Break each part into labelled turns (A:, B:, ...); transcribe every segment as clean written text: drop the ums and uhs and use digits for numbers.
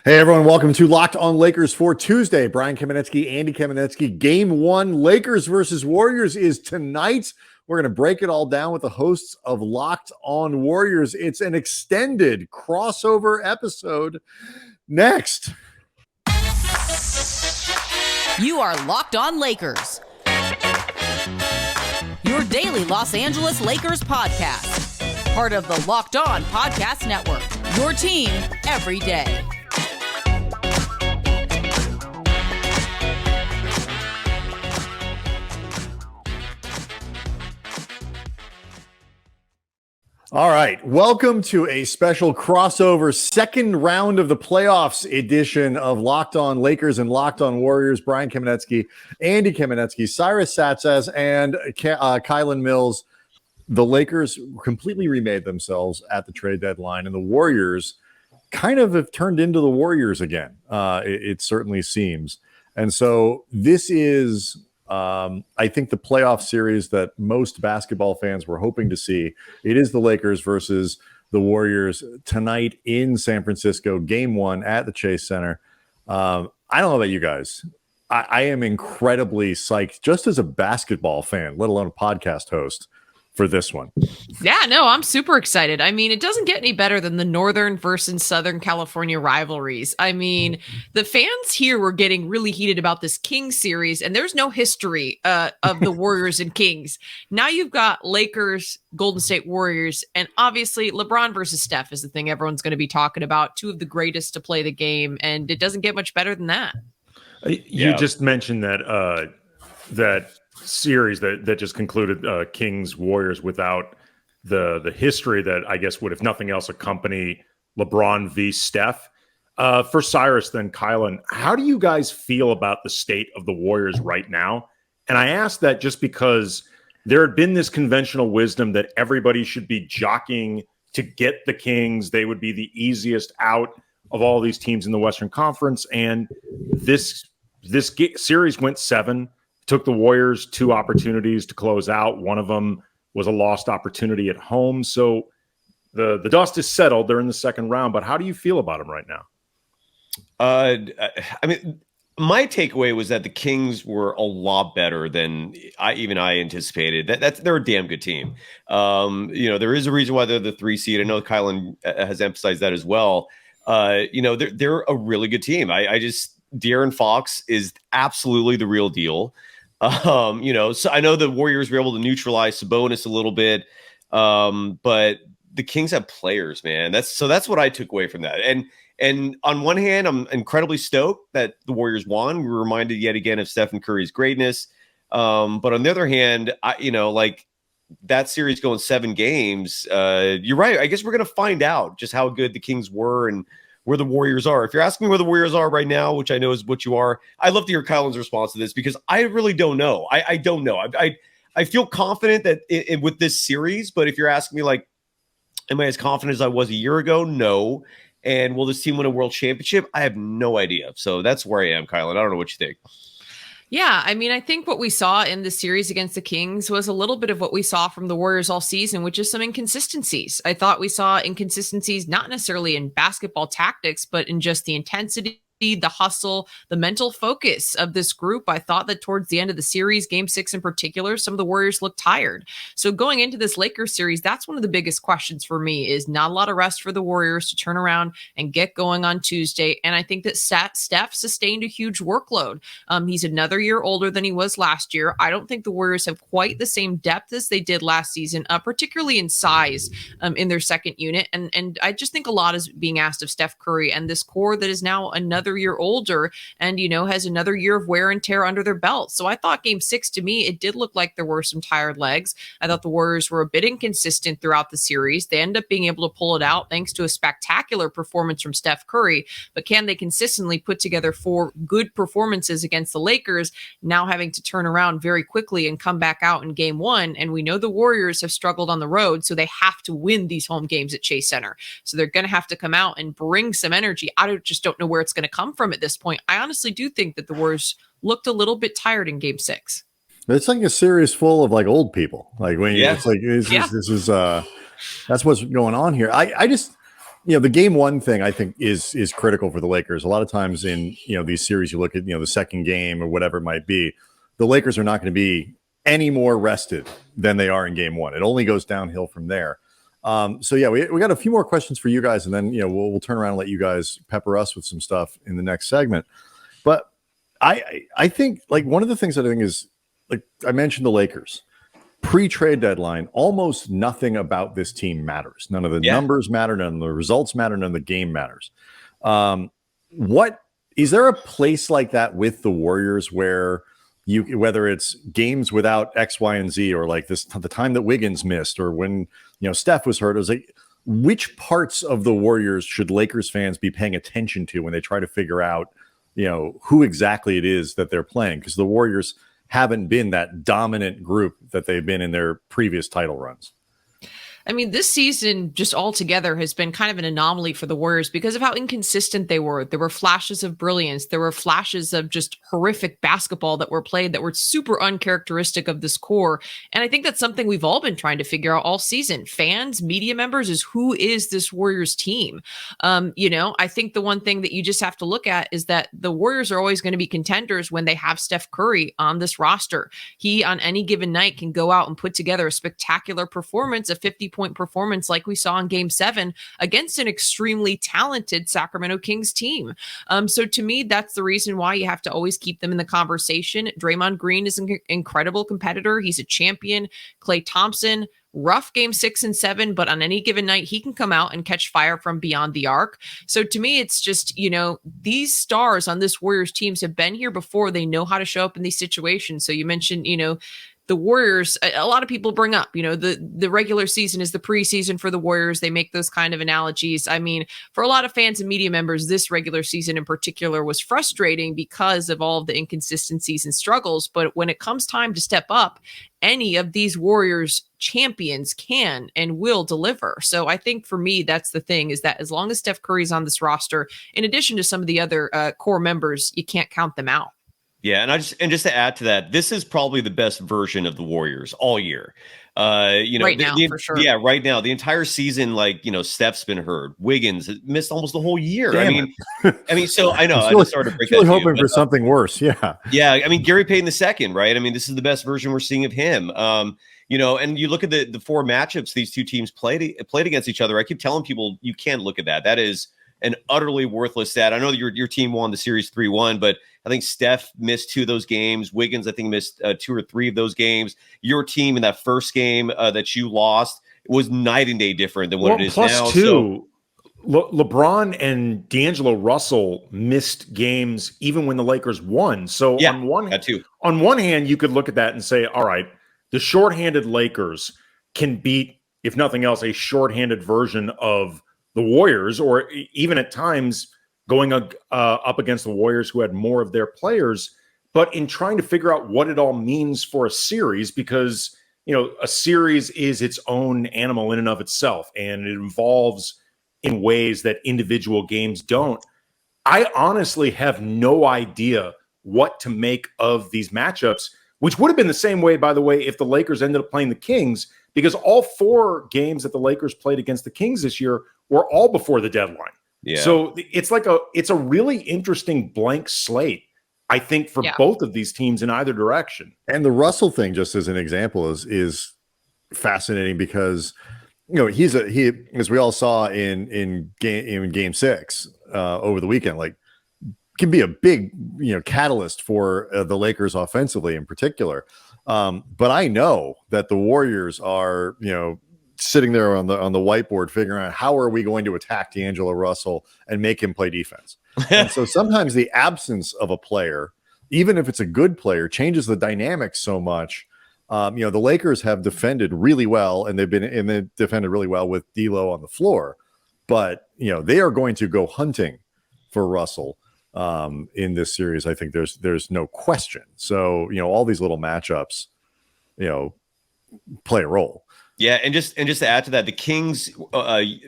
A: Hey everyone, welcome to Locked on Lakers for Tuesday. Brian Kamenetsky, Andy Kamenetsky. Game 1, Lakers versus Warriors is tonight. We're going to break it all down with the hosts of Locked on Warriors. It's an extended crossover episode next.
B: You are Locked on Lakers, your daily Los Angeles Lakers podcast. Part of the Locked on Podcast Network, your team every day.
A: All right, welcome to a special crossover second round of the playoffs edition of Locked on Lakers and Locked on Warriors. Brian Kamenetsky, Andy Kamenetsky, Cyrus Saatsaz, and Kylen Mills. The Lakers completely remade themselves at the trade deadline, and the Warriors kind of have turned into the Warriors again. It certainly seems. And so this is, I think, the playoff series that most basketball fans were hoping to see. It is the Lakers versus the Warriors tonight in San Francisco, game 1 at the Chase Center. I don't know about you guys. I am incredibly psyched just as a basketball fan, let alone a podcast host, for this one.
C: Yeah, no, I'm super excited. I mean, it doesn't get any better than the Northern versus Southern California rivalries. I mean, the fans here were getting really heated about this Kings series, and there's no history of the Warriors and Kings. Now you've got Lakers, Golden State Warriors, and obviously LeBron versus Steph is the thing everyone's going to be talking about. Two of the greatest to play the game, and it doesn't get much better than that.
D: You just mentioned that that series that just concluded, Kings Warriors, without the history that I guess would, if nothing else, accompany LeBron v Steph. For Cyrus, then Kylen, how do you guys feel about the state of the Warriors right now? And I ask that just because there had been this conventional wisdom that everybody should be jockeying to get the Kings. They would be the easiest out of all these teams in the Western Conference. And this series went 7. Took the Warriors 2 opportunities to close out. One of them was a lost opportunity at home. So the dust is settled. They're in the second round. But how do you feel about them right now?
E: I mean, my takeaway was that the Kings were a lot better than I anticipated. They're a damn good team. There is a reason why they're the 3 seed. I know Kylen has emphasized that as well. They're a really good team. De'Aaron Fox is absolutely the real deal. So I know the Warriors were able to neutralize Sabonis a little bit, but the Kings have players, man. That's what I took away from that. And on one hand, I'm incredibly stoked that the Warriors won. We're reminded yet again of Stephen Curry's greatness. But on the other hand, that series going 7 games, you're right. I guess we're going to find out just how good the Kings were and where the Warriors are. If you're asking me where the Warriors are right now, which I know is what you are, I'd love to hear Kylen's response to this because I really don't know. I don't know. I feel confident that with this series, but if you're asking me, like, am I as confident as I was a year ago? No. And will this team win a world championship? I have no idea. So that's where I am, Kylen. I don't know what you think.
C: Yeah, I mean, I think what we saw in the series against the Kings was a little bit of what we saw from the Warriors all season, which is some inconsistencies. I thought we saw inconsistencies, not necessarily in basketball tactics, but in just the intensity, the hustle, the mental focus of this group. I thought that towards the end of the series, game 6 in particular, some of the Warriors looked tired. So going into this Lakers series, that's one of the biggest questions for me, is not a lot of rest for the Warriors to turn around and get going on Tuesday. And I think that Steph sustained a huge workload. He's another year older than he was last year. I don't think the Warriors have quite the same depth as they did last season, particularly in size in their second unit. And I just think a lot is being asked of Steph Curry and this core that is now another year older and, has another year of wear and tear under their belt. So I thought game 6, to me, it did look like there were some tired legs. I thought the Warriors were a bit inconsistent throughout the series. They end up being able to pull it out thanks to a spectacular performance from Steph Curry. But can they consistently put together 4 good performances against the Lakers, now having to turn around very quickly and come back out in game 1? And we know the Warriors have struggled on the road, so they have to win these home games at Chase Center. So they're going to have to come out and bring some energy. I just don't know where it's going to come from at this point. I honestly do think that the Warriors looked a little bit tired in game 6.
A: It's like a series full of like old people. Like when it's like, this is that's what's going on here. I just, the game one thing I think is critical for the Lakers. A lot of times in, these series, you look at, the second game or whatever it might be, the Lakers are not going to be any more rested than they are in game one. It only goes downhill from there. So yeah, we got a few more questions for you guys, and then, we'll turn around and let you guys pepper us with some stuff in the next segment. But I think, like, one of the things that I think is, like, I mentioned the Lakers pre-trade deadline, almost nothing about this team matters. None of the numbers matter. None of the results matter. None of the game matters. What is there a place like that with the Warriors where whether it's games without X, Y, and Z, or like the time that Wiggins missed, or when, Steph was hurt, it was like, which parts of the Warriors should Lakers fans be paying attention to when they try to figure out, who exactly it is that they're playing? Because the Warriors haven't been that dominant group that they've been in their previous title runs.
C: I mean, this season just altogether has been kind of an anomaly for the Warriors because of how inconsistent they were. There were flashes of brilliance. There were flashes of just horrific basketball that were played that were super uncharacteristic of this core. And I think that's something we've all been trying to figure out all season. Fans, media members, is who is this Warriors team? I think the one thing that you just have to look at is that the Warriors are always going to be contenders when they have Steph Curry on this roster. He, on any given night, can go out and put together a spectacular performance, a 50-point performance like we saw in Game 7 against an extremely talented Sacramento Kings team. So to me, that's the reason why you have to always keep them in the conversation. Draymond Green is an incredible competitor. He's a champion. Klay Thompson, rough Game 6 and 7, but on any given night, he can come out and catch fire from beyond the arc. So to me, it's just, these stars on this Warriors teams have been here before. They know how to show up in these situations. So you mentioned, the Warriors, a lot of people bring up, the regular season is the preseason for the Warriors. They make those kind of analogies. I mean, for a lot of fans and media members, this regular season in particular was frustrating because of all of the inconsistencies and struggles. But when it comes time to step up, any of these Warriors champions can and will deliver. So I think for me, that's the thing, is that as long as Steph Curry's on this roster, in addition to some of the other core members, you can't count them out.
E: Yeah, and just to add to that, this is probably the best version of the Warriors all year.
C: Right now, for sure.
E: Yeah, right now, the entire season, Steph's been hurt. Wiggins missed almost the whole year.
A: Damn
E: I mean, so I know.
A: I'm really,
E: started to break
A: really
E: that
A: hoping for something worse. Yeah.
E: Yeah, I mean, Gary Payton II, right? I mean, this is the best version we're seeing of him. And you look at the four matchups these two teams played against each other. I keep telling people you can't look at that. That is an utterly worthless stat. I know your team won the series 3-1, but I think Steph missed 2 of those games. Wiggins, I think, missed 2 or 3 of those games. Your team in that first game that you lost was night and day different than what it is
D: plus
E: now.
D: Two, LeBron and D'Angelo Russell missed games even when the Lakers won. So
E: yeah,
D: on one hand, you could look at that and say, all right, the shorthanded Lakers can beat, if nothing else, a shorthanded version of the Warriors, or even at times going up against the Warriors who had more of their players. But in trying to figure out what it all means for a series, because, a series is its own animal in and of itself, and it evolves in ways that individual games don't. I honestly have no idea what to make of these matchups, which would have been the same way, by the way, if the Lakers ended up playing the Kings, because all 4 games that the Lakers played against the Kings this year were all before the deadline.
E: Yeah.
D: So it's a really interesting blank slate, I think, for both of these teams in either direction.
A: And the Russell thing, just as an example, is fascinating because, he, as we all saw in game 6 over the weekend, can be a big, catalyst for the Lakers offensively in particular. But I know that the Warriors are, sitting there on the whiteboard figuring out how are we going to attack D'Angelo Russell and make him play defense. And so sometimes the absence of a player, even if it's a good player, changes the dynamics so much. The Lakers have defended really well, and they've defended really well with D'Lo on the floor. But they are going to go hunting for Russell in this series. I think there's no question. So all these little matchups, play a role.
E: Yeah, and just to add to that, the Kings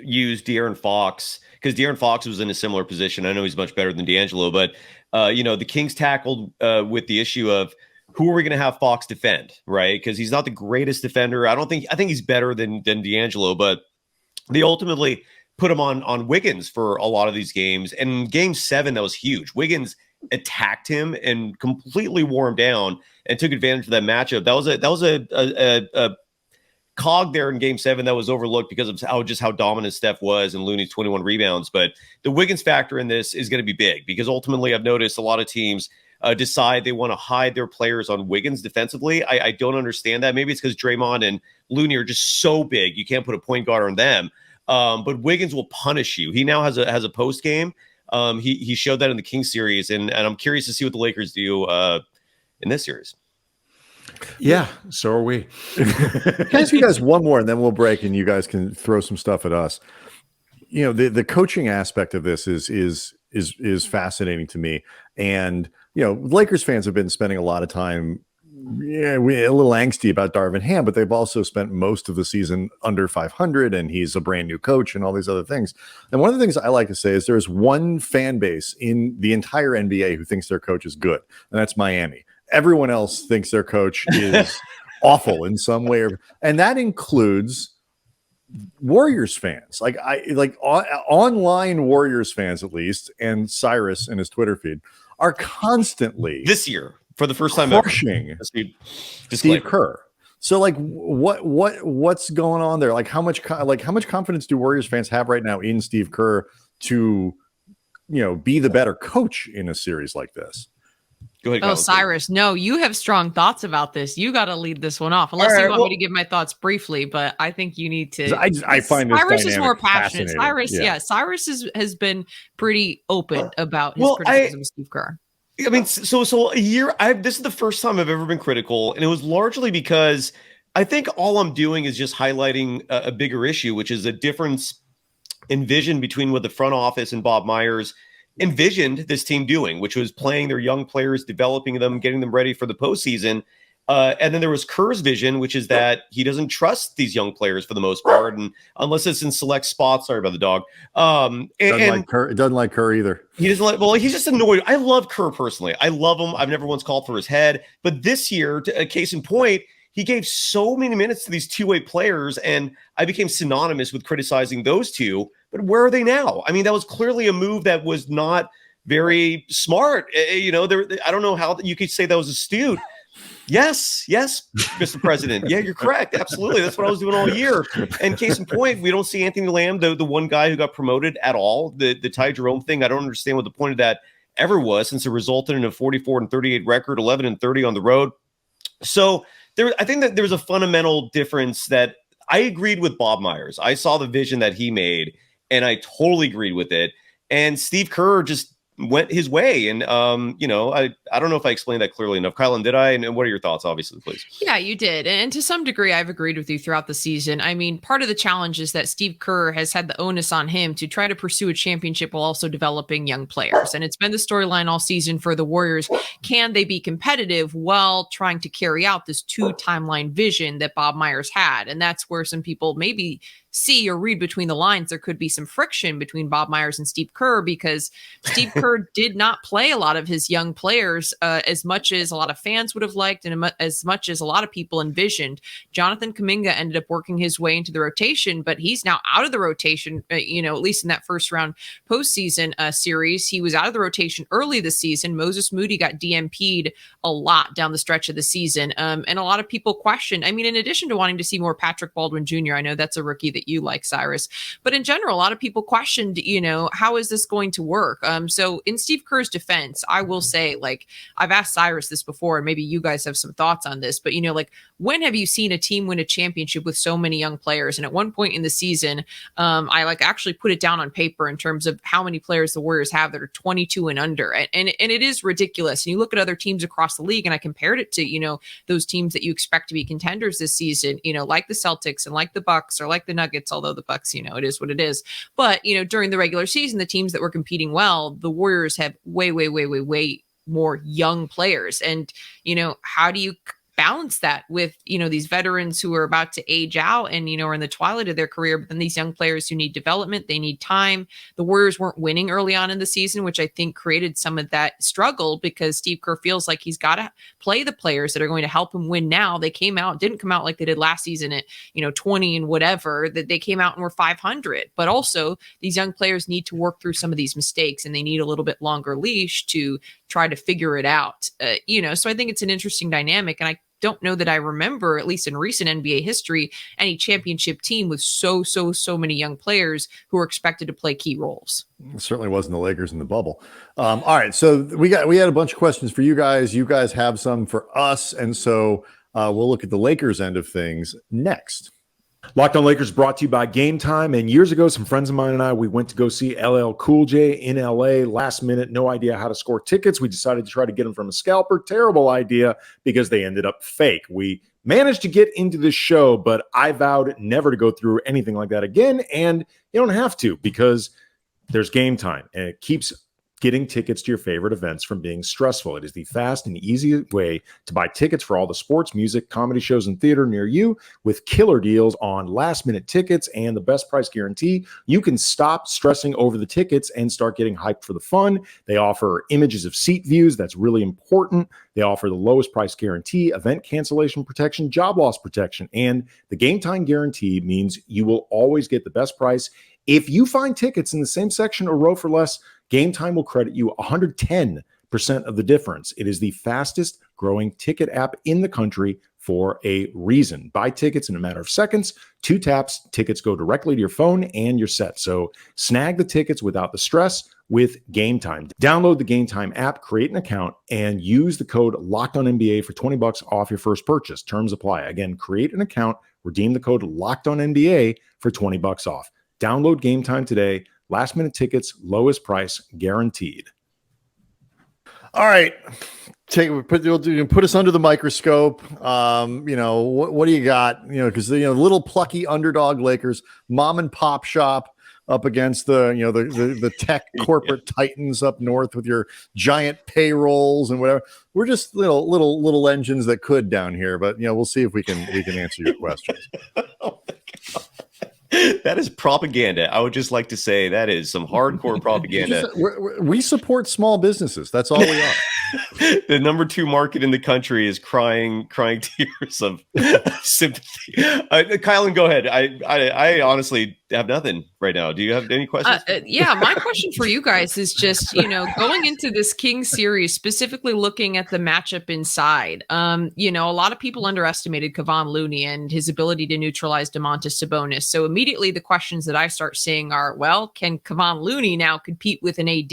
E: used De'Aaron Fox because De'Aaron Fox was in a similar position. I know he's much better than D'Angelo, but the Kings tackled with the issue of who are we going to have Fox defend, right? Because he's not the greatest defender. I think he's better than D'Angelo, but they ultimately put him on Wiggins for a lot of these games. And in game 7, that was huge. Wiggins attacked him and completely wore him down and took advantage of that matchup. That was a cog there in game 7 that was overlooked because of how dominant Steph was and Looney's 21 rebounds. But the Wiggins factor in this is going to be big because ultimately I've noticed a lot of teams decide they want to hide their players on Wiggins defensively. I don't understand that. Maybe it's because Draymond and Looney are just so big. You can't put a point guard on them. But Wiggins will punish you. He now has a post game. He showed that in the Kings series, and I'm curious to see what the Lakers do in this series.
D: Yeah, so are we.
A: Can I ask you guys one more, and then we'll break, and you guys can throw some stuff at us. You know, the coaching aspect of this is fascinating to me, and you know, Lakers fans have been spending a lot of time, a little angsty about Darvin Ham, but they've also spent most of the season under 500, and he's a brand new coach, and all these other things. And one of the things I like to say is there's one fan base in the entire NBA who thinks their coach is good, and that's Miami. Everyone else thinks their coach is awful in some way, and that includes Warriors fans, like online Warriors fans, at least, and Cyrus and his Twitter feed are constantly
E: this year for the first time
A: crushing Steve Kerr. So, like, what's going on there? Like, how much confidence do Warriors fans have right now in Steve Kerr to, you know, be the better coach in a series like this?
E: Go ahead,
C: Kylen. Cyrus, no, you have strong thoughts about this. You got to lead this one off, unless you want me to give my thoughts briefly. But I think you need to.
A: I find
C: Cyrus is more passionate. Cyrus, Cyrus has been pretty open about his criticism of Steve Kerr.
E: I mean, so a year. This is the first time I've ever been critical, and it was largely because I think all I'm doing is just highlighting a bigger issue, which is a difference in vision between what the front office and Bob Myers envisioned this team doing, which was playing their young players, developing them, getting them ready for the postseason. And then there was Kerr's vision, which is that he doesn't trust these young players for the most part, and unless it's in select spots. Sorry about the dog.
A: Doesn't like Kerr either.
E: He doesn't like. Well, he's just annoyed. I love Kerr personally. I love him. I've never once called for his head. But this year, a case in point, he gave so many minutes to these two-way players, and I became synonymous with criticizing those two. But where are they now? I mean, that was clearly a move that was not very smart. You know, I don't know how you could say that was astute. Yes, Mr. President. Yeah, you're correct. Absolutely. That's what I was doing all year. And case in point, we don't see Anthony Lamb, the one guy who got promoted at all. The Ty Jerome thing, I don't understand what the point of that ever was, since it resulted in a 44-38 record, 11-30 on the road. So I think that there's a fundamental difference that I agreed with Bob Myers. I saw the vision that he made, and I totally agreed with it. And Steve Kerr just went his way. And, you know, I don't know if I explained that clearly enough. Kylen, did I? And what are your thoughts, obviously, please?
C: Yeah, you did. And to some degree, I've agreed with you throughout the season. I mean, part of the challenge is that Steve Kerr has had the onus on him to try to pursue a championship while also developing young players. And it's been the storyline all season for the Warriors. Can they be competitive while trying to carry out this 2-timeline vision that Bob Myers had? And that's where some people maybe see or read between the lines. There could be some friction between Bob Myers and Steve Kerr, because Steve Kerr did not play a lot of his young players as much as a lot of fans would have liked, and as much as a lot of people envisioned. Jonathan Kuminga ended up working his way into the rotation, but he's now out of the rotation, you know, at least in that first round postseason series. He was out of the rotation early this season. Moses Moody got DMP'd a lot down the stretch of the season. And a lot of people questioned, I mean, in addition to wanting to see more Patrick Baldwin Jr., I know that's a rookie that you like, Cyrus, but in general, a lot of people questioned, you know, how is this going to work? So in Steve Kerr's defense, I will say, like, I've asked Cyrus this before, and maybe you guys have some thoughts on this, but, you know, like, when have you seen a team win a championship with so many young players? And at one point in the season, I actually put it down on paper in terms of how many players the Warriors have that are 22 and under. And it is ridiculous. And you look at other teams across the league, and I compared it to, you know, those teams that you expect to be contenders this season, you know, like the Celtics and like the Bucks or like the Nuggets, although the Bucks, you know, it is what it is. But, you know, during the regular season, the teams that were competing well, the Warriors have way more young players. And, you know, how do you balance that with, these veterans who are about to age out and, are in the twilight of their career, but then these young players who need development, they need time. The Warriors weren't winning early on in the season, which I think created some of that struggle because Steve Kerr feels like he's got to play the players that are going to help him win now. They didn't come out like they did last season at, 20 and whatever, that they came out and were 500. But also these young players need to work through some of these mistakes and they need a little bit longer leash to try to figure it out. So I think it's an interesting dynamic. And I don't know that I remember, at least in recent NBA history, any championship team with so many young players who are expected to play key roles.
A: It certainly wasn't the Lakers in the bubble. All right. So we had a bunch of questions for you guys. You guys have some for us. And so we'll look at the Lakers end of things next.
D: Locked on Lakers brought to you by GameTime. And years ago, some friends of mine and I, we went to go see LL Cool J in LA. Last minute, no idea how to score tickets. We decided to try to get them from a scalper. Terrible idea because they ended up fake. We managed to get into the show, but I vowed never to go through anything like that again. And you don't have to because there's GameTime and it keeps getting tickets to your favorite events from being stressful. It is the fast and easy way to buy tickets for all the sports, music, comedy shows, and theater near you with killer deals on last-minute tickets and the best price guarantee. You can stop stressing over the tickets and start getting hyped for the fun. They offer images of seat views. That's really important. They offer the lowest price guarantee, event cancellation protection, job loss protection, and the GameTime guarantee means you will always get the best price. If you find tickets in the same section or row for less, GameTime will credit you 110% of the difference. It is the fastest growing ticket app in the country for a reason. Buy tickets in a matter of seconds. 2 taps, tickets go directly to your phone and you're set. So snag the tickets without the stress with GameTime. Download the GameTime app, create an account, and use the code LOCKEDONNBA for $20 off your first purchase. Terms apply. Again, create an account, redeem the code LOCKEDONNBA for $20 off. Download GameTime today. Last minute tickets, lowest price guaranteed.
A: All right. Put us under the microscope. What do you got? Because little plucky underdog Lakers, mom and pop shop up against the tech corporate titans up north with your giant payrolls and whatever. We're just little engines that could down here, but we'll see if we can answer your questions.
E: Oh my God. That is propaganda. I would just like to say that is some hardcore propaganda.
A: We support small businesses. That's all we are.
E: The number 2 market in the country is crying tears of sympathy. Kylen, go ahead. I honestly have nothing right now. Do you have any questions?
C: Yeah, my question for you guys is just, going into this Kings series, specifically looking at the matchup inside. A lot of people underestimated Kevon Looney and his ability to neutralize Domantas Sabonis. So immediately the questions that I start seeing are, well, can Kevon Looney now compete with an AD?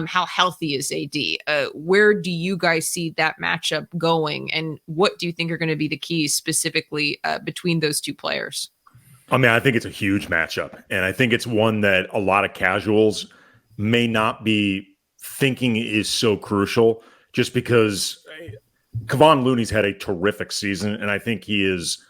C: How healthy is AD? Where do you guys see that matchup going? And what do you think are going to be the keys specifically between those two players?
D: I mean, I think it's a huge matchup, and I think it's one that a lot of casuals may not be thinking is so crucial just because Kevon Looney's had a terrific season, and I think he is,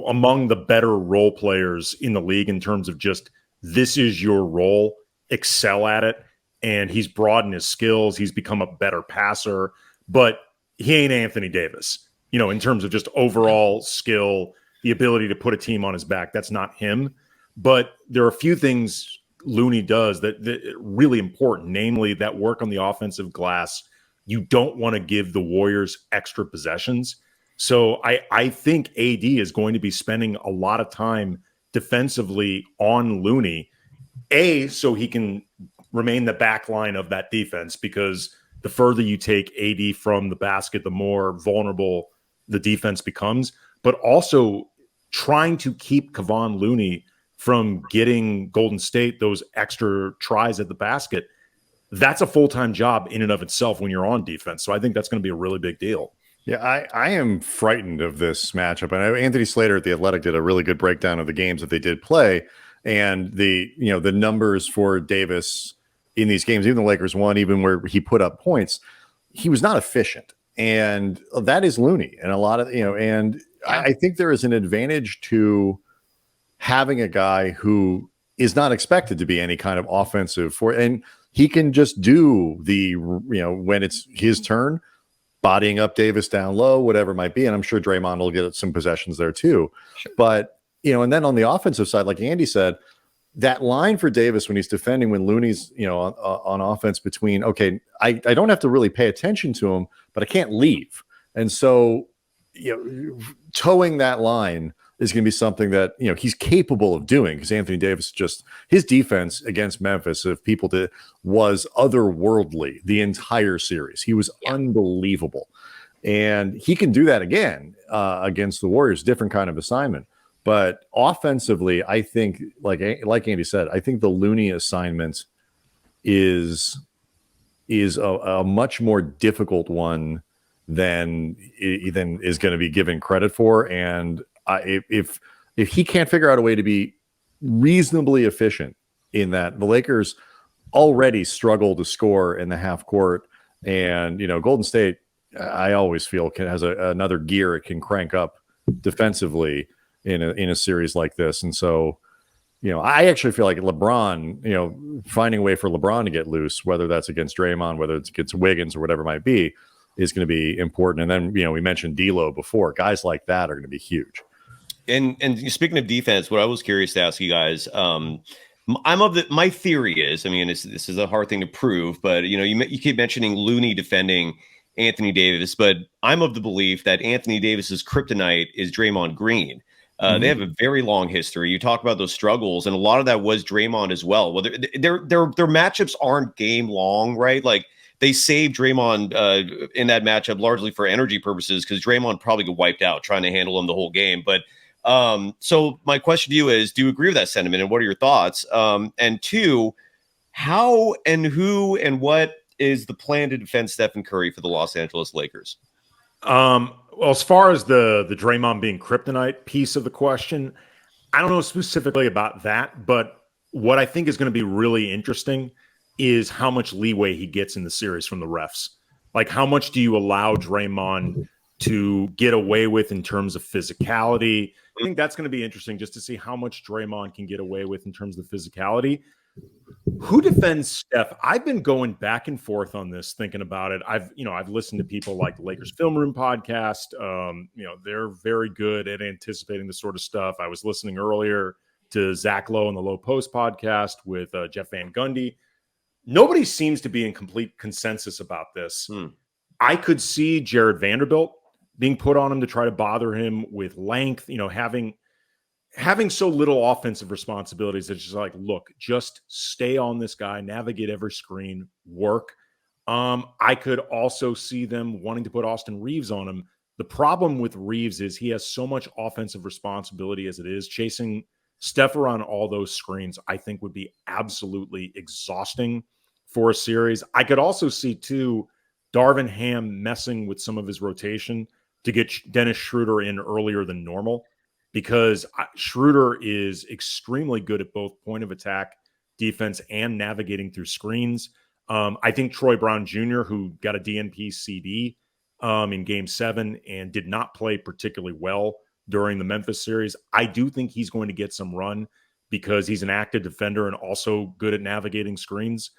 D: among the better role players in the league in terms of just this is your role, excel at it, and he's broadened his skills. He's become a better passer, but he ain't Anthony Davis, in terms of just overall skill, the ability to put a team on his back. That's not him. But there are a few things Looney does that are really important, namely that work on the offensive glass. You don't want to give the Warriors extra possessions. So I think AD is going to be spending a lot of time defensively on Looney, so he can remain the back line of that defense, because the further you take AD from the basket, the more vulnerable the defense becomes. But also trying to keep Kevon Looney from getting Golden State those extra tries at the basket, that's a full-time job in and of itself when you're on defense. So I think that's going to be a really big deal.
A: Yeah, I am frightened of this matchup. And I know Anthony Slater at The Athletic did a really good breakdown of the games that they did play, and the numbers for Davis in these games. Even the Lakers won, even where he put up points, he was not efficient. And that is Looney. And a lot of, and I think there is an advantage to having a guy who is not expected to be any kind of offensive and he can just do when it's his turn, bodying up Davis down low, whatever it might be. And I'm sure Draymond will get some possessions there too. Sure. But, and then on the offensive side, like Andy said, that line for Davis when he's defending, when Looney's, on offense between, okay, I don't have to really pay attention to him, but I can't leave. And so, towing that line is going to be something that, he's capable of doing, because Anthony Davis, his defense against Memphis, was otherworldly the entire series. He was unbelievable. And he can do that again against the Warriors, different kind of assignment. But offensively, I think, like Andy said, I think the Looney assignment is a much more difficult one than is going to be given credit for. And if he can't figure out a way to be reasonably efficient in that, the Lakers already struggle to score in the half court, and Golden State, I always feel, has another gear it can crank up defensively in a series like this. And so, I actually feel like LeBron, finding a way for LeBron to get loose, whether that's against Draymond, whether it's against Wiggins or whatever it might be, is going to be important. And then, we mentioned D'Lo before. Guys like that are going to be huge.
E: And speaking of defense, what I was curious to ask you guys, my theory is, this is a hard thing to prove, but you keep mentioning Looney defending Anthony Davis, but I'm of the belief that Anthony Davis's kryptonite is Draymond Green. They have a very long history. You talk about those struggles, and a lot of that was Draymond as well. Well, their matchups aren't game long, right? Like, they saved Draymond in that matchup largely for energy purposes, because Draymond probably got wiped out trying to handle him the whole game. But so my question to you is, do you agree with that sentiment, and what are your thoughts? And two, how and who and what is the plan to defend Stephen Curry for the Los Angeles Lakers?
D: Well, as far as the Draymond being kryptonite piece of the question, I don't know specifically about that, but what I think is going to be really interesting is how much leeway he gets in the series from the refs. Like, how much do you allow Draymond to get away with in terms of physicality? I think that's going to be interesting, just to see how much Draymond can get away with in terms of the physicality. Who defends Steph? I've been going back and forth on this, thinking about it. I've listened to people like the Lakers Film Room podcast. They're very good at anticipating this sort of stuff. I was listening earlier to Zach Lowe and the Low Post podcast with Jeff Van Gundy. Nobody seems to be in complete consensus about this. I could see Jared Vanderbilt being put on him to try to bother him with length, having so little offensive responsibilities. It's just like, look, just stay on this guy, navigate every screen, work. I could also see them wanting to put Austin Reeves on him. The problem with Reeves is he has so much offensive responsibility as it is. Chasing Steph around all those screens, I think, would be absolutely exhausting for a series. I could also see, too, Darvin Ham messing with some of his rotation to get Dennis Schroeder in earlier than normal, because Schroeder is extremely good at both point of attack defense and navigating through screens. I think Troy Brown Jr., who got a DNP CD in Game 7 and did not play particularly well during the Memphis series, I do think he's going to get some run because he's an active defender and also good at navigating screens.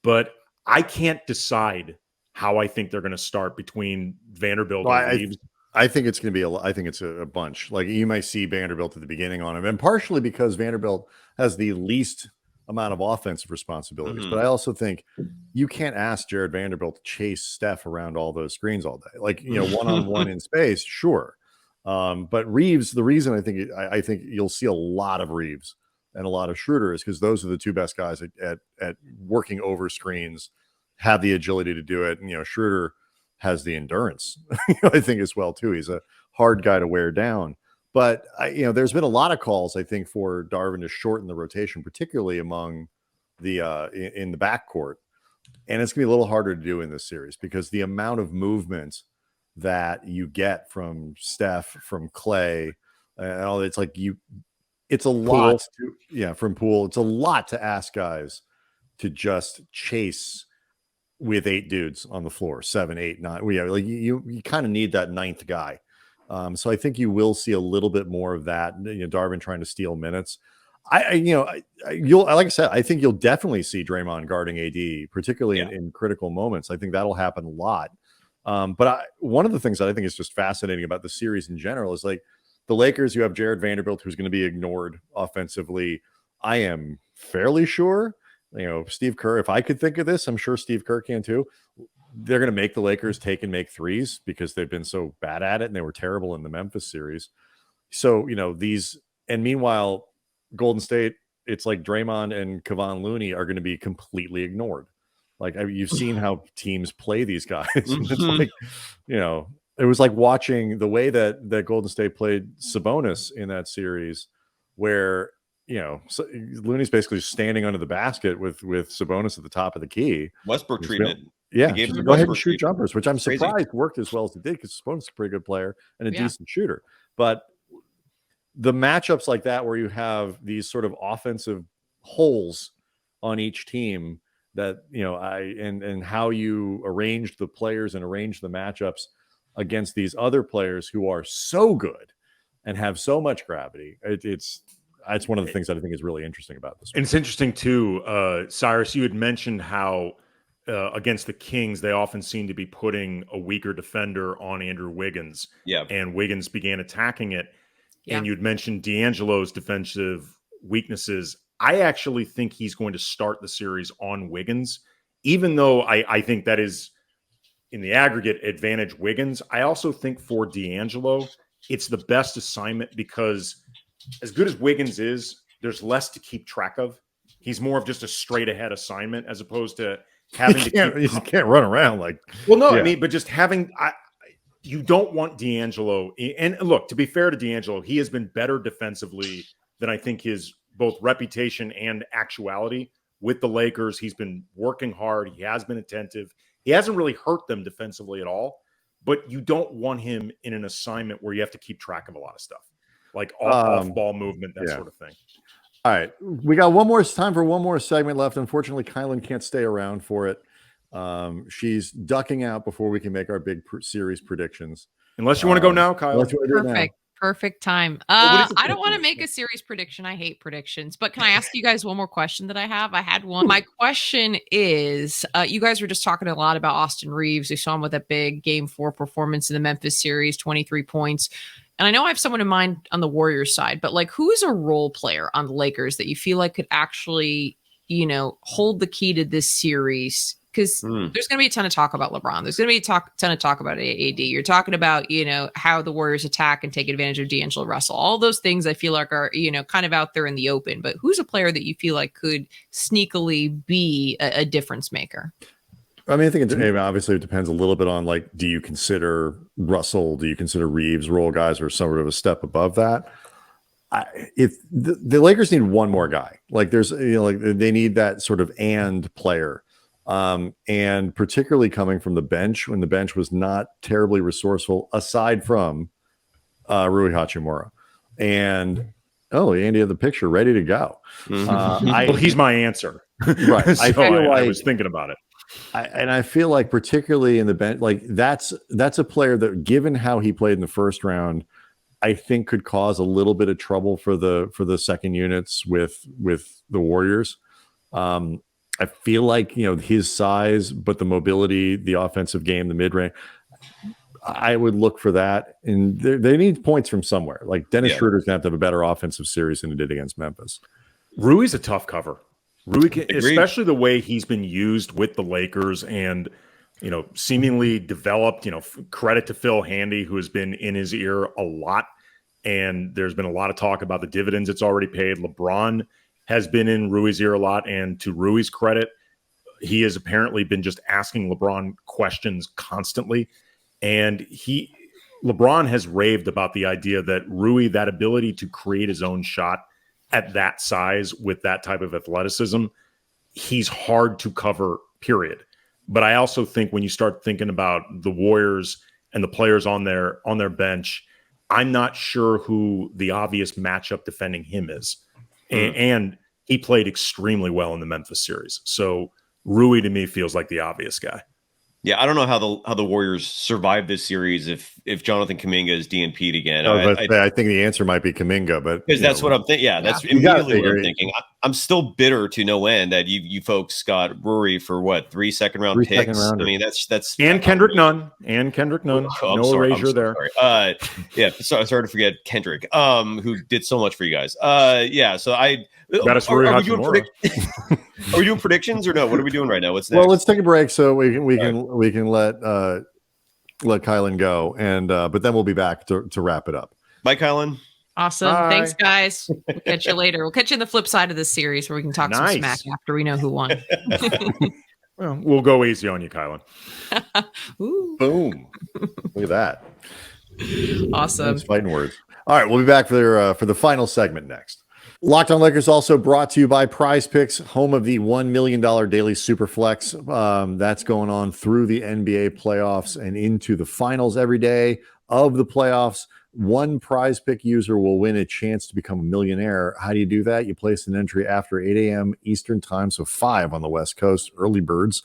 D: But I can't decide how I think they're going to start between Vanderbilt and Reeves.
A: I think it's going to be I think it's a bunch. Like, you might see Vanderbilt at the beginning on him, and partially because Vanderbilt has the least amount of offensive responsibilities. But I also think you can't ask Jared Vanderbilt to chase Steph around all those screens all day. Like, one-on-one in space, sure. But Reeves, the reason I think you'll see a lot of Reeves and a lot of Schroeder is because those are the two best guys at working over screens, have the agility to do it. And, Schroeder has the endurance, I think, as well, too. He's a hard guy to wear down. But, there's been a lot of calls, I think, for Darvin to shorten the rotation, particularly among the in the backcourt. And it's going to be a little harder to do in this series because the amount of movement that you get from Steph, from Clay, and all, it's like it's a lot from Poole. It's a lot to ask guys to just chase with 8 dudes on the floor, 7, 8, 9. Like you kind of need that 9th guy. So I think you will see a little bit more of that. Darvin trying to steal minutes. You'll, like I said, I think you'll definitely see Draymond guarding AD, particularly in critical moments. I think that'll happen a lot. But one of the things that I think is just fascinating about the series in general is like the Lakers, you have Jared Vanderbilt, who's going to be ignored offensively. I am fairly sure, Steve Kerr, if I could think of this, I'm sure Steve Kerr can too. They're going to make the Lakers take and make threes because they've been so bad at it and they were terrible in the Memphis series. So, and meanwhile, Golden State, it's like Draymond and Kevon Looney are going to be completely ignored. Like you've seen how teams play these guys. It's like, it was like watching the way that Golden State played Sabonis in that series where, Looney's basically standing under the basket with Sabonis at the top of the key.
E: Westbrook treatment.
A: Yeah, go ahead and shoot jumpers, which I'm surprised worked as well as it did because Sabonis is a pretty good player and a decent shooter. But the matchups like that where you have these sort of offensive holes on each team that, and how you arrange the players and arrange the matchups against these other players who are so good and have so much gravity. It's one of the things that I think is really interesting about this.
D: And it's interesting too, Cyrus, you had mentioned how against the Kings, they often seem to be putting a weaker defender on Andrew Wiggins.
E: Yeah.
D: And Wiggins began attacking it.
C: Yeah.
D: And you'd mentioned D'Angelo's defensive weaknesses. I actually think he's going to start the series on Wiggins, even though I think that is in the aggregate advantage Wiggins. I also think for D'Angelo, it's the best assignment because as good as Wiggins is, there's less to keep track of. He's more of just a straight ahead assignment as opposed to having
A: you can't run around like.
D: Well, no, I mean, but just having. You don't want D'Angelo. And look, to be fair to D'Angelo, he has been better defensively than I think his both reputation and actuality with the Lakers. He's been working hard. He has been attentive. He hasn't really hurt them defensively at all. But you don't want him in an assignment where you have to keep track of a lot of stuff, like off-ball movement, that sort of thing.
A: All right. We got time for one more segment left. Unfortunately, Kylen can't stay around for it. She's ducking out before we can make our big series predictions.
D: Unless you want to go now, Kyle.
C: Perfect time. I don't want to make a series prediction. I hate predictions, but can I ask you guys one more question that I have? I had one. My question is, you guys were just talking a lot about Austin Reeves. We saw him with a big Game 4 performance in the Memphis series, 23 points. And I know I have someone in mind on the Warriors side, but like who's a role player on the Lakers that you feel like could actually, hold the key to this series? Because there's going to be a ton of talk about LeBron. There's going to be a ton of talk about AD. You're talking about, how the Warriors attack and take advantage of D'Angelo Russell. All those things I feel like are, kind of out there in the open. But who's a player that you feel like could sneakily be a difference maker?
A: I mean, I think obviously it depends a little bit on like, do you consider Russell, do you consider Reeves role guys or sort of a step above that? If the Lakers need one more guy, like there's, they need that sort of player. And particularly coming from the bench when the bench was not terribly resourceful, aside from Rui Hachimura. And Andy had the picture ready to go.
D: He's my answer.
A: Right.
D: I was thinking about it.
A: I feel like particularly in the bench, like that's a player that, given how he played in the first round, I think could cause a little bit of trouble for the second units with the Warriors. I feel like, his size, but the mobility, the offensive game, the mid-range, I would look for that. And they need points from somewhere. Like Dennis Schroeder's going to have a better offensive series than he did against Memphis.
D: Rui's a tough cover. Rui, especially the way he's been used with the Lakers and, seemingly developed, credit to Phil Handy, who has been in his ear a lot. And there's been a lot of talk about the dividends it's already paid. LeBron has been in Rui's ear a lot. And to Rui's credit, he has apparently been just asking LeBron questions constantly. And LeBron has raved about the idea that Rui, that ability to create his own shot at that size with that type of athleticism, he's hard to cover, period. But I also think when you start thinking about the Warriors and the players on their bench, I'm not sure who the obvious matchup defending him is. And he played extremely well in the Memphis series. So Rui to me feels like the obvious guy.
E: Yeah, I don't know how the Warriors survive this series if Jonathan Kuminga is DNP'd again.
A: I think the answer might be Kuminga, but
E: because that's what I'm thinking. Yeah, that's immediately what I'm thinking. I'm still bitter to no end that you folks got Rory for what 3 second-round picks. I mean, that's
D: and Kendrick Nunn.
E: Oh,
D: no
E: sorry,
D: erasure there.
E: Sorry. Yeah, sorry to forget Kendrick, who did so much for you guys. Yeah, so are we doing predictions or no? What are we doing right now? What's next?
A: Well, let's take a break so we can let Kylen go, and but then we'll be back to wrap it up.
E: Bye, Kylen.
C: Awesome.
D: Bye.
C: Thanks, guys. We'll catch you later. We'll catch you in the flip side of this series where we can talk some smack after we know who won.
D: Well, we'll go easy on you, Kylen.
A: Boom. Look at that.
C: Awesome.
A: That's fighting words. All right, we'll be back for the final segment next. Locked on Lakers also brought to you by Prize Picks, home of the $1 million daily Superflex. That's going on through the NBA playoffs and into the finals every day of the playoffs. One Prize Pick user will win a chance to become a millionaire. How do you do that? You place an entry after 8 a.m. Eastern time, so 5 on the West Coast, early birds.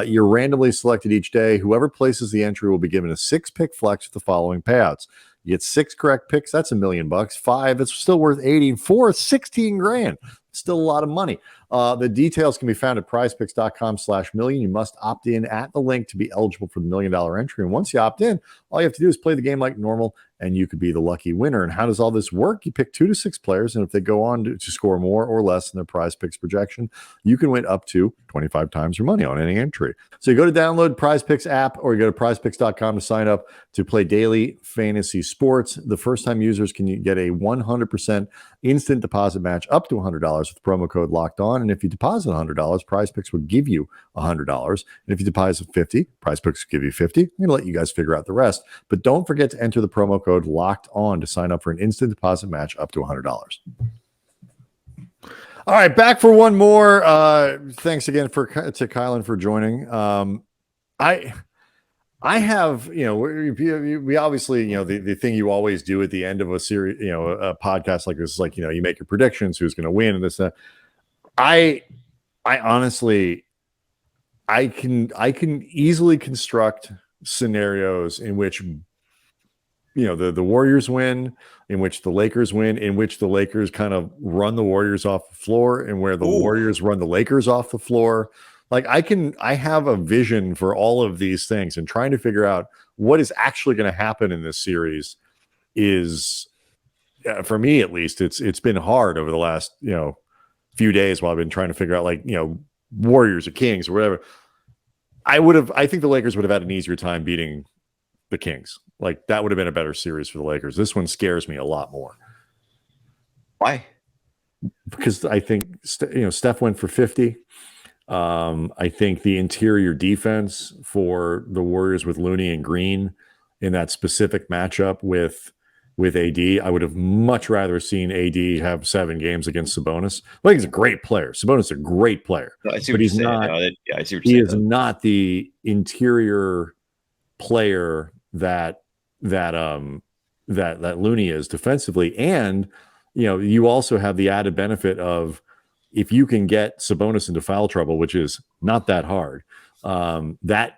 A: You're randomly selected each day. Whoever places the entry will be given a 6-pick flex with the following payouts. You get 6 correct picks, that's $1 million. 5, it's still worth 80. 4, 16 grand. Still a lot of money. The details can be found at prizepicks.com/million. You must opt in at the link to be eligible for the $1 million entry. And once you opt in, all you have to do is play the game like normal, and you could be the lucky winner. And how does all this work? You pick 2 to 6 players, and if they go on to score more or less than their Prize Picks projection, you can win up to 25 times your money on any entry. So you go to download Prize Picks app, or you go to prizepicks.com to sign up to play daily fantasy sports. The first-time users can get a 100% instant deposit match up to $100 with promo code Locked On. And if you deposit $100, Prize Picks will give you $100. And if you deposit $50, Prize Picks will give you $50. I'm going to let you guys figure out the rest. But don't forget to enter the promo code Locked On to sign up for an instant deposit match up to $100. All right, back for one more. Thanks again to Kylen for joining. I have, we obviously, the thing you always do at the end of a series, a podcast like this is like, you make your predictions, who's going to win and this, that. I honestly, I can easily construct scenarios in which, the Warriors win, in which the Lakers win, in which the Lakers kind of run the Warriors off the floor, and where the Warriors run the Lakers off the floor. Like I have a vision for all of these things, and trying to figure out what is actually going to happen in this series is, for me at least, it's been hard over the last, few days while I've been trying to figure out Warriors or Kings or whatever. I think the Lakers would have had an easier time beating the Kings. Like that would have been a better series for the Lakers. This one scares me a lot more.
E: Why?
A: Because I think, Steph went for 50. I think the interior defense for the Warriors with Looney and Green in that specific matchup with AD, I would have much rather seen AD have 7 games against Sabonis. I think he's a great player. Sabonis is a great player, but he's not.
E: I see what
A: he
E: you're
A: is not the interior player that Looney is defensively. And you also have the added benefit of, if you can get Sabonis into foul trouble, which is not that hard, that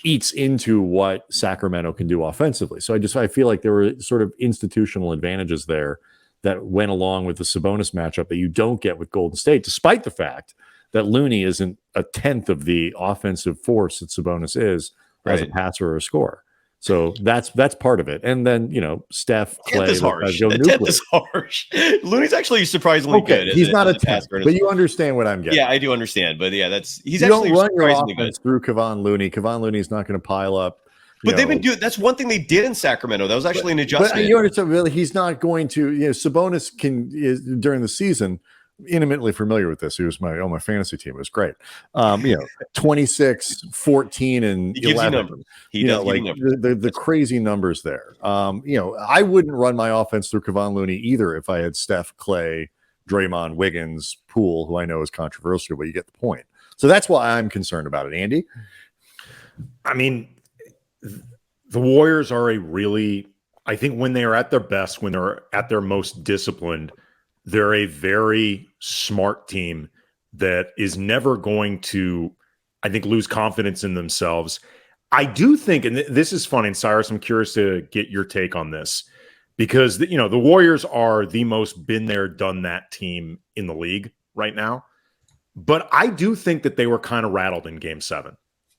A: eats into what Sacramento can do offensively. So I feel like there were sort of institutional advantages there that went along with the Sabonis matchup that you don't get with Golden State, despite the fact that Looney isn't a tenth of the offensive force that Sabonis is as a passer or a scorer. So that's part of it. And then, Steph, Clay,
E: is harsh. The 10th is harsh. Looney's actually surprisingly good.
A: He's not a 10th, but you understand what I'm getting.
E: Yeah, I do understand. But yeah, he's
A: you
E: actually
A: don't run your
E: surprisingly
A: offense
E: good.
A: through Kevon Looney. Kevon Looney's not going to pile up.
E: But they've been doing. That's one thing they did in Sacramento. That was actually an adjustment.
A: But you understand, really, he's not going to. Sabonis is during the season. Intimately familiar with this. He was on my fantasy team. It was great. 26, 14, and
E: he gives
A: 11.
E: You numbers. He does give you numbers.
A: The crazy numbers there. I wouldn't run my offense through Kevon Looney either if I had Steph, Clay, Draymond, Wiggins, Poole, who I know is controversial, but you get the point. So that's why I'm concerned about it. Andy?
D: I mean, the Warriors are I think when they are at their best, when they're at their most disciplined, they're a very smart team that is never going to, I think, lose confidence in themselves. I do think, and this is funny, and Cyrus, I'm curious to get your take on this, because the Warriors are the most been there, done that team in the league. right now. But I do think that they were kind of rattled in game 7.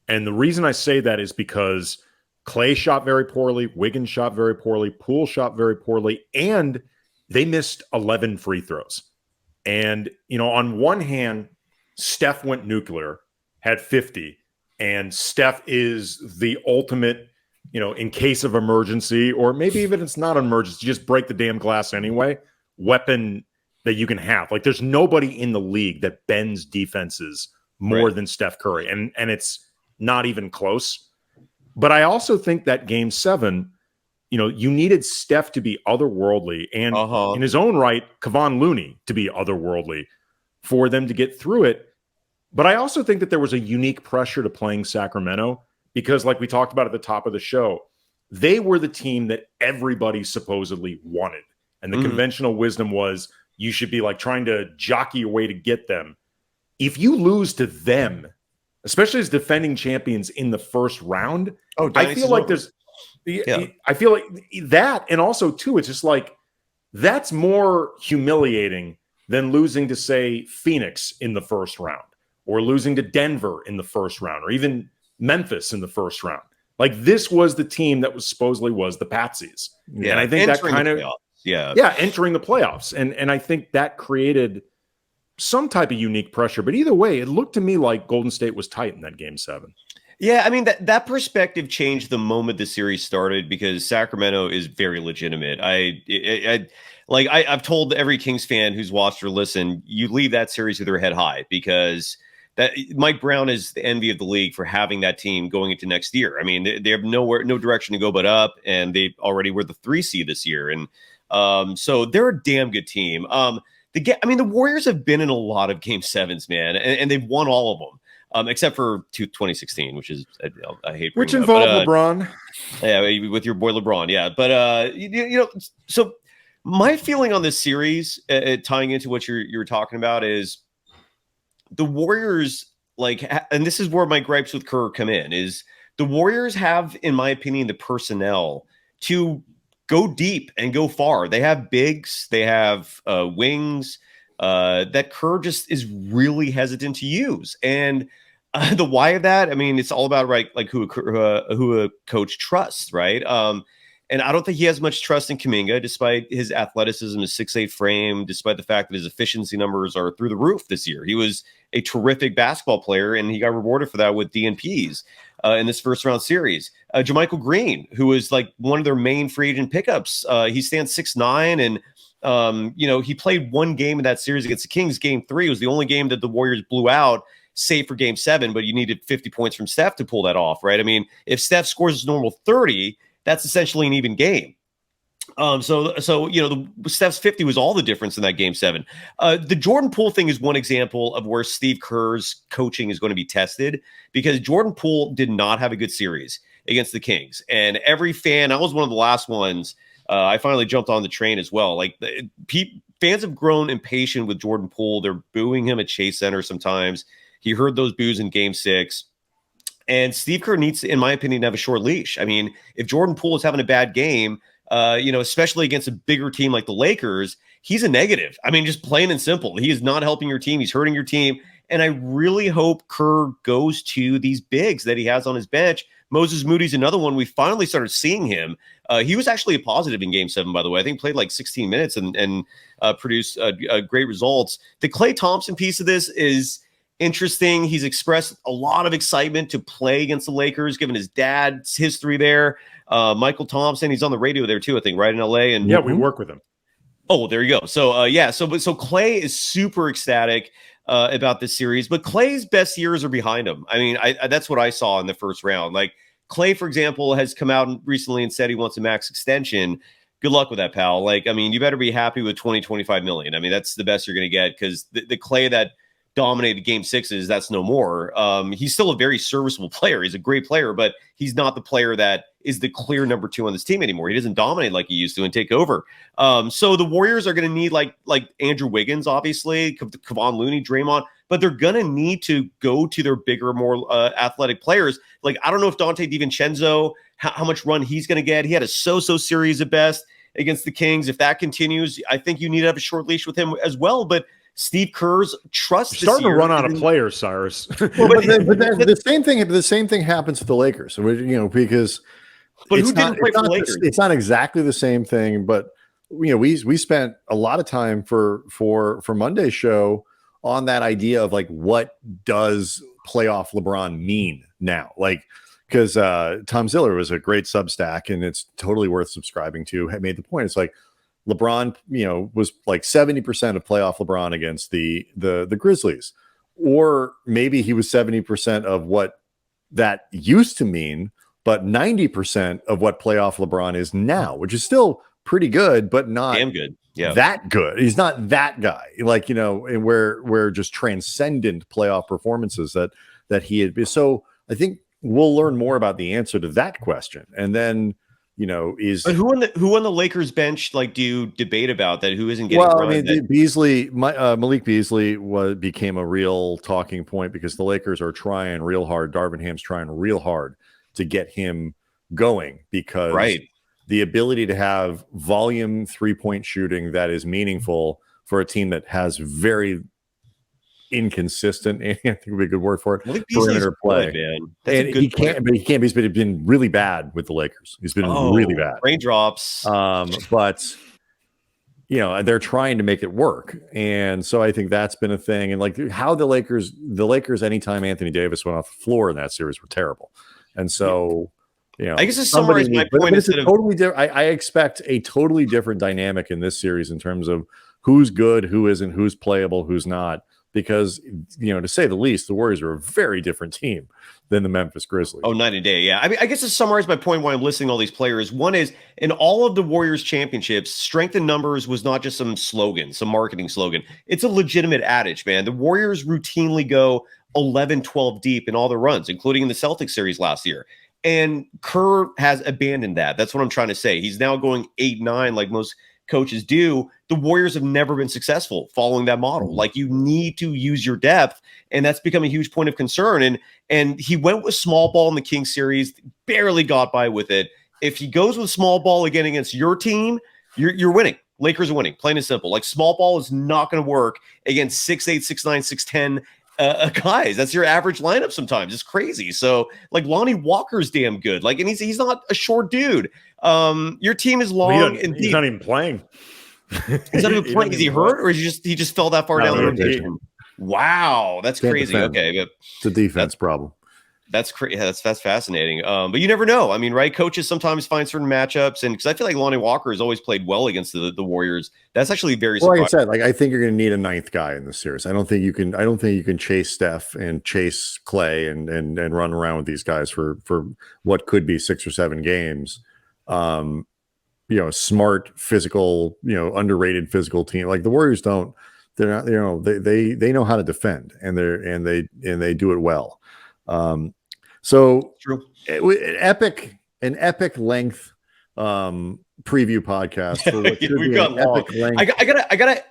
D: And the reason I say that is because Clay shot very poorly, Wiggins shot very poorly, Poole shot very poorly, and they missed 11 free throws. And, on one hand, Steph went nuclear, had 50, and Steph is the ultimate, in case of emergency, or maybe even it's not an emergency, just break the damn glass anyway, weapon that you can have. Like, there's nobody in the league that bends defenses more than Steph Curry, and it's not even close. But I also think that game 7, you needed Steph to be otherworldly, and in his own right, Kevon Looney to be otherworldly for them to get through it. But I also think that there was a unique pressure to playing Sacramento because, like we talked about at the top of the show, they were the team that everybody supposedly wanted. And the conventional wisdom was you should be like trying to jockey your way to get them. If you lose to them, especially as defending champions in the first round, I feel like I feel like that. And also, too, it's just like that's more humiliating than losing to, say, Phoenix in the first round, or losing to Denver in the first round, or even Memphis in the first round. Like, this was the team that was supposedly was the Patsies. Yeah. And I think that kind of, entering the playoffs. And I think that created some type of unique pressure. But either way, it looked to me like Golden State was tight in that game 7.
E: Yeah, I mean, that perspective changed the moment the series started because Sacramento is very legitimate. I've told every Kings fan who's watched or listened, you leave that series with your head high because that Mike Brown is the envy of the league for having that team going into next year. I mean, they have no direction to go but up, and they already were the 3 seed this year, and so they're a damn good team. The Warriors have been in a lot of game 7s, man, and they've won all of them. Except for 2016, which is I hate,
D: which involved LeBron.
E: Yeah, with your boy LeBron. Yeah, but so my feeling on this series, tying into what you're talking about, is the Warriors, and this is where my gripes with Kerr come in, is the Warriors have, in my opinion, the personnel to go deep and go far. They have bigs, they have wings that Kerr just is really hesitant to use. And the why of that, I mean, it's all about who a coach trusts, right? And I don't think he has much trust in Kuminga, despite his athleticism, his 6'8" frame, despite the fact that his efficiency numbers are through the roof this year. He was a terrific basketball player, and he got rewarded for that with DNPs in this first round series. JaMychal Green, who was one of their main free agent pickups, he stands 6'9", and he played one game in that series against the Kings. Game 3 was the only game that the Warriors blew out, save for game 7, but you needed 50 points from Steph to pull that off, right? I mean, if Steph scores his normal 30, that's essentially an even game. So Steph's 50 was all the difference in that game 7. The Jordan Poole thing is one example of where Steve Kerr's coaching is going to be tested, because Jordan Poole did not have a good series against the Kings. And every fan, I was one of the last ones, I finally jumped on the train as well. Fans have grown impatient with Jordan Poole. They're booing him at Chase Center sometimes. He heard those boos in game 6. And Steve Kerr needs to, in my opinion, have a short leash. I mean, if Jordan Poole is having a bad game, especially against a bigger team like the Lakers, he's a negative. I mean, just plain and simple. He is not helping your team. He's hurting your team. And I really hope Kerr goes to these bigs that he has on his bench. Moses Moody's another one. We finally started seeing him. He was actually a positive in game 7, by the way. I think played 16 minutes and produced great results. The Klay Thompson piece of this is interesting. He's expressed a lot of excitement to play against the Lakers, given his dad's history there. Michael Thompson, he's on the radio there too, I think, right in LA. And
D: yeah, we work with him.
E: Oh, there you go. So so Klay is super ecstatic about this series, but Klay's best years are behind him. I mean, I that's what I saw in the first round. Klay, for example, has come out recently and said he wants a max extension. Good luck with that, pal. You better be happy with 25 million. I mean, that's the best you're going to get, because the Klay that dominated game 6s, that's no more. He's still a very serviceable player. He's a great player, but he's not the player that is the clear number 2 on this team anymore. He doesn't dominate like he used to and take over. So the Warriors are going to need like Andrew Wiggins, obviously, Kevon Looney, Draymond, but they're going to need to go to their bigger, more athletic players. I don't know if Dante DiVincenzo, how much run he's going to get. He had a so-so series at best against the Kings. If that continues, I think you need to have a short leash with him as well. But Steve Kerr's trust.
D: You're starting to run out of players, Cyrus.
A: Well, but the same thing happens with the Lakers. Because it's not exactly the same thing, but we spent a lot of time for Monday's show on that idea of like, what does playoff LeBron mean now? Like, because Tom Ziller was a great Substack, and it's totally worth subscribing to. Had made the point. It's like LeBron, was like 70% of playoff LeBron against the Grizzlies, or maybe he was 70% of what that used to mean, but 90% of what playoff LeBron is now, which is still pretty good, but not
E: damn good. Yeah,
A: that good. He's not that guy, like, and where just transcendent playoff performances that he had been. So I think we'll learn more about the answer to that question, and then but
E: who on the Lakers bench, like, do you debate about that? Who isn't getting?
A: Well, I mean, Malik Beasley became a real talking point because the Lakers are trying real hard. Darvin Ham's trying real hard to get him going, because the ability to have volume 3-point shooting that is meaningful for a team that has very inconsistent, I think would be a good word for it, perimeter play. And he can't, but he's been really bad with the Lakers. He's been really bad.
E: Raindrops.
A: But they're trying to make it work. And so I think that's been a thing. And like how the Lakers, anytime Anthony Davis went off the floor in that series, were terrible. And so,
E: I guess to summarize my point,
A: I expect a totally different dynamic in this series in terms of who's good, who isn't, who's playable, who's not. Because, to say the least, the Warriors are a very different team than the Memphis Grizzlies.
E: Oh, night and day. Yeah. I mean, I guess to summarize my point why I'm listing all these players, one is in all of the Warriors championships, strength in numbers was not just some slogan, some marketing slogan. It's a legitimate adage, man. The Warriors routinely go 11, 12 deep in all their runs, including in the Celtics series last year. And Kerr has abandoned that. That's what I'm trying to say. He's now going 8-9 like most coaches do. The Warriors have never been successful following that model. Like, you need to use your depth, and that's become a huge point of concern. And he went with small ball in the Kings series, barely got by with it. If he goes with small ball again against your team, you're winning. Lakers are winning, plain and simple. Like, small ball is not going to work against 6'8", 6'9", 6'10" guys. That's your average lineup sometimes. It's crazy. So, like, Lonnie Walker's damn good. Like, and he's not a short dude. Your team is long and deep.
D: He's not even playing.
E: He's not even playing. Is he hurt, or is he just fell that far down the rotation? Wow, that's crazy.
A: Defend.
E: Okay, but
A: it's a defense problem.
E: That's crazy. That's fascinating. But you never know. I mean, right? Coaches sometimes find certain matchups, and because I feel like Lonnie Walker has always played well against the Warriors. That's actually very.
A: Well, like I said, I think you're going to need a ninth guy in this series. I don't think you can chase Steph and chase Clay and run around with these guys for what could be 6 or 7 games. Smart, physical, underrated physical team. Like the Warriors don't. They're not. They know how to defend, and they do it well. So
E: true.
A: An epic length preview podcast for what should
E: We've
A: be
E: got
A: an
E: long.
A: epic length.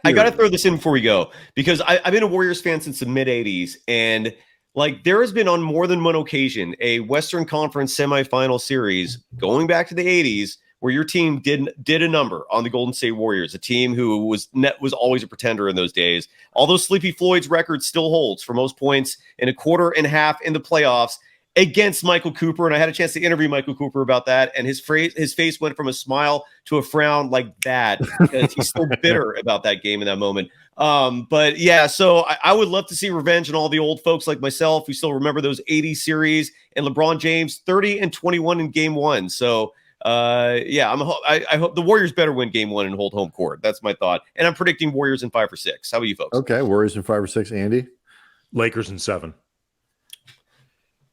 E: I gotta throw this in before we go, because I've been a Warriors fan since the mid '80s, and like there has been on more than one occasion a Western Conference semifinal series going back to the '80s where your team did a number on the Golden State Warriors, a team who was always a pretender in those days. Although Sleepy Floyd's record still holds for most points in a quarter and a half in the playoffs against Michael Cooper. And I had a chance to interview Michael Cooper about that. And his face went from a smile to a frown like that, because he's still bitter about that game in that moment. But yeah, so I would love to see revenge on all the old folks like myself who still remember those 80 series and LeBron James 30-21 in game 1. So yeah, I hope the Warriors better win game 1 and hold home court. That's my thought. And I'm predicting Warriors in 5 or 6. How about you folks?
A: Okay. Warriors in 5 or 6. Andy?
D: Lakers in 7.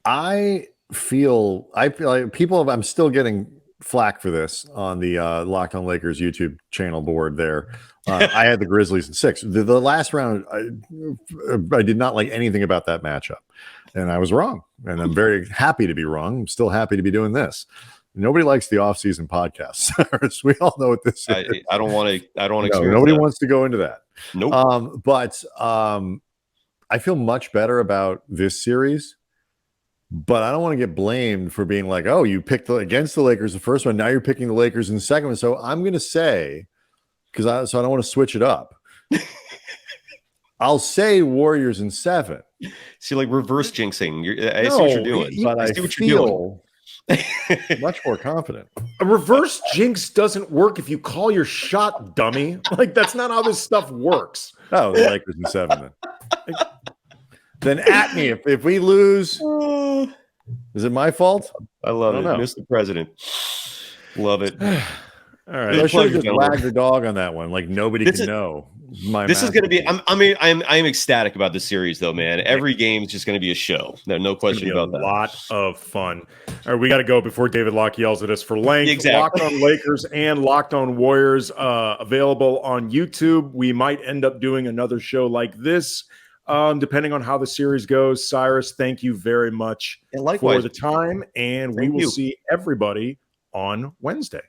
A: I feel like I'm still getting flack for this on the Locked On Lakers YouTube channel board there. I had the Grizzlies in 6. The last round, I did not like anything about that matchup, and I was wrong. And I'm very happy to be wrong. I'm still happy to be doing this. Nobody likes the off-season podcast. We all know what this is.
E: I don't want to.
A: Nobody wants to go into that.
E: Nope.
A: But I feel much better about this series. But I don't want to get blamed for being like, oh, you picked against the Lakers the first one. Now you're picking the Lakers in the second one. So I'm going to say, because I don't want to switch it up. I'll say Warriors in 7.
E: See, like reverse jinxing. I see what you're doing.
A: But I
E: see what you're doing.
A: Much more confident.
D: A reverse jinx doesn't work if you call your shot, dummy. Like, that's not how this stuff works.
A: Oh, the Lakers in 7 then. Then at me. If we lose, is it my fault?
E: I love it.
A: know.
E: Mr. President. Love it.
A: All right. I should have just wagged the dog on that one. Like nobody can know.
E: This is going to be. I'm ecstatic about this series, though, man. Every game is just going to be a show. There's no question about that.
D: A lot of fun. All right, we got to go before David Locke yells at us for length.
E: Exactly.
D: Locked on Lakers and Locked on Warriors available on YouTube. We might end up doing another show like this, depending on how the series goes. Cyrus, thank you very much for the time, and we will see everybody on Wednesday.